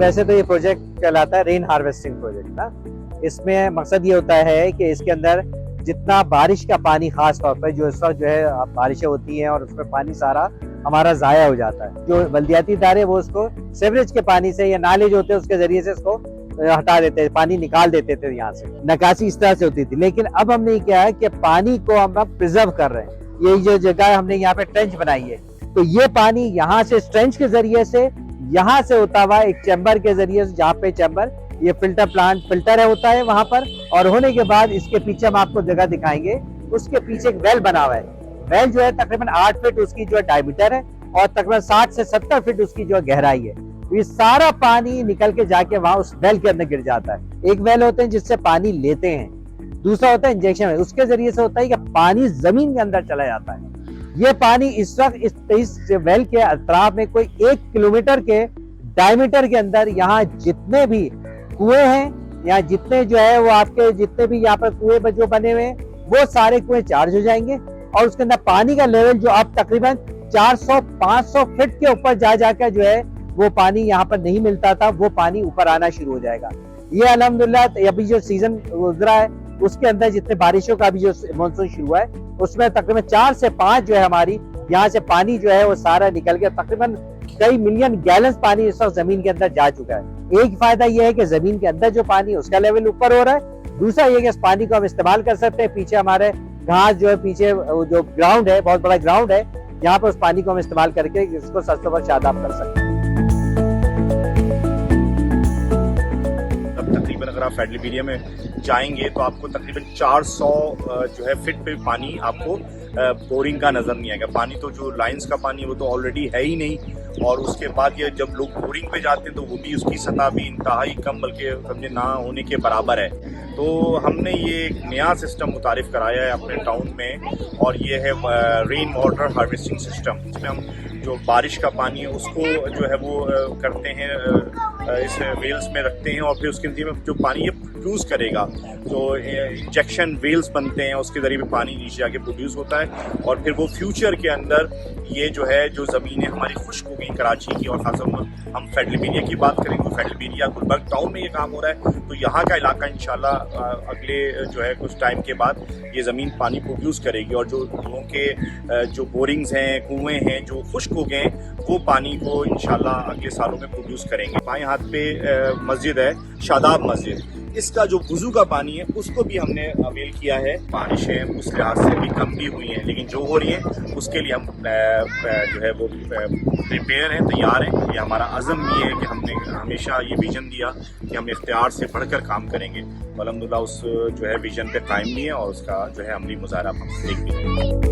वैसे तो ये प्रोजेक्ट कहलाता है रेन हार्वेस्टिंग प्रोजेक्ट ना। इसमें मकसद ये होता है कि इसके अंदर जितना बारिश का पानी, खास तौर पर जो इस वक्त जो है बारिशें होती हैं और उसमें पानी सारा हमारा जाया हो जाता है, जो बल्दियाती इदारे वो उसको सीवरेज के पानी से या नाले जो होते हैं उसके जरिए से इसको हटा देते, पानी निकाल देते थे यहाँ से। निकासी इस तरह से होती थी, लेकिन अब हमने क्या है कि पानी को हम प्रिजर्व कर रहे हैं। ये जो जगह हमने यहाँ पे ट्रेंच बनाई है, तो ये पानी यहाँ से ट्रेंच के जरिए से यहाँ से होता हुआ एक चैम्बर के जरिए से, जहाँ पे चैम्बर ये फिल्टर प्लांट फिल्टर है होता है वहां पर, और होने के बाद इसके पीछे हम आपको जगह दिखाएंगे, उसके पीछे एक वेल बना हुआ है। वेल जो है तकरीबन 8 फीट उसकी जो है डायमीटर है और तकरीबन 60 से 70 फीट उसकी जो गहराई है। ये सारा पानी निकल के जाके वहां उस वेल के अंदर गिर जाता है। एक वेल होते हैं जिससे पानी लेते हैं, दूसरा होता है इंजेक्शन वेल, उसके जरिए से होता है कि पानी जमीन के अंदर चला जाता है। ये पानी इस वक्त इस वेल के अतराफ में कोई 1 किलोमीटर के डायमीटर के अंदर यहाँ जितने भी कुएं हैं, यहाँ जितने जो है वो आपके जितने भी यहाँ पर कुएं जो बने हुए हैं वो सारे कुएं चार्ज हो जाएंगे और उसके अंदर पानी का लेवल जो अब तकरीबन 400-500 फीट के ऊपर जा जाकर जो है वो पानी यहाँ पर नहीं मिलता था, वो पानी ऊपर आना शुरू हो जाएगा। ये अल्हम्दुलिल्लाह अभी जो सीजन गुजरा है उसके अंदर जितने बारिशों का अभी जो मानसून शुरू हुआ है उसमें तकरीबन 4 से 5 जो है हमारी यहाँ से पानी जो है वो सारा निकल के तकरीबन कई मिलियन गैलन पानी इस वक्त जमीन के अंदर जा चुका है। एक फायदा यह है कि जमीन के अंदर जो पानी उसका लेवल ऊपर हो रहा है, दूसरा ये कि इस पानी को हम इस्तेमाल कर सकते हैं। पीछे हमारे घास जो है, पीछे जो ग्राउंड है, बहुत बड़ा ग्राउंड है, यहाँ पर उस पानी को हम इस्तेमाल करके इसको सस्तों पर शादाब कर सकते हैं। तकरीबन अगर आप फेडलिबेरिया में जाएंगे तो आपको तकरीबन 400 जो है फीट पे पानी आपको बोरिंग का नजर नहीं आएगा। पानी तो जो लाइंस का पानी वो तो ऑलरेडी है ही नहीं, और उसके बाद ये जब लोग बोरिंग पे जाते हैं तो वो भी उसकी सतह भी इंतहाई कम, बल्कि समझे ना होने के बराबर है। तो हमने ये एक नया सिस्टम मुतारिफ कराया है अपने टाउन में, और ये है रेन वाटर हार्वेस्टिंग सिस्टम। इसमें हम जो बारिश का पानी है उसको जो है वो करते हैं, इस वेल्स में रखते हैं, और फिर उसके नीचे में जो पानी ये प्रोड्यूस करेगा, जो इंजेक्शन वेल्स बनते हैं उसके जरिए पानी नीचे जाके प्रोड्यूस होता है, और फिर वो फ्यूचर के अंदर ये जो है जो ज़मीनें हमारी खुश्क हो गई कराची की, और खासतौर हम फेडलिबेरिया की बात करें तो फेडलिबेरिया गुलबर्ग टाउन में ये काम हो रहा है, तो यहाँ का इलाका इंशाल्लाह अगले जो है कुछ टाइम के बाद ये ज़मीन पानी प्रोड्यूस करेगी, और जो लोगों के जो बोरिंग्स हैं, कुएँ हैं जो खुश्क हो गए वो पानी को इंशाल्लाह अगले सालों में प्रोड्यूस करेंगे। बाएं हाथ पे मस्जिद है शादाब मस्जिद, इसका जो वुजू का पानी है उसको भी हमने अवेल किया है। बारिशें उस लिहाज से भी कम भी हुई हैं, लेकिन जो हो रही है उसके लिए हम जो है वो प्रिपेयर हैं, तैयार हैं। ये हमारा अज़म ये है कि हमने हमेशा ये विजन दिया कि हम इख्तियार से बढ़कर काम करेंगे, अल्हम्दुलिल्लाह उस जो है विजन पे कायम भी है, और उसका जो है अमली मुज़ाहरा हम देख भी रहे हैं।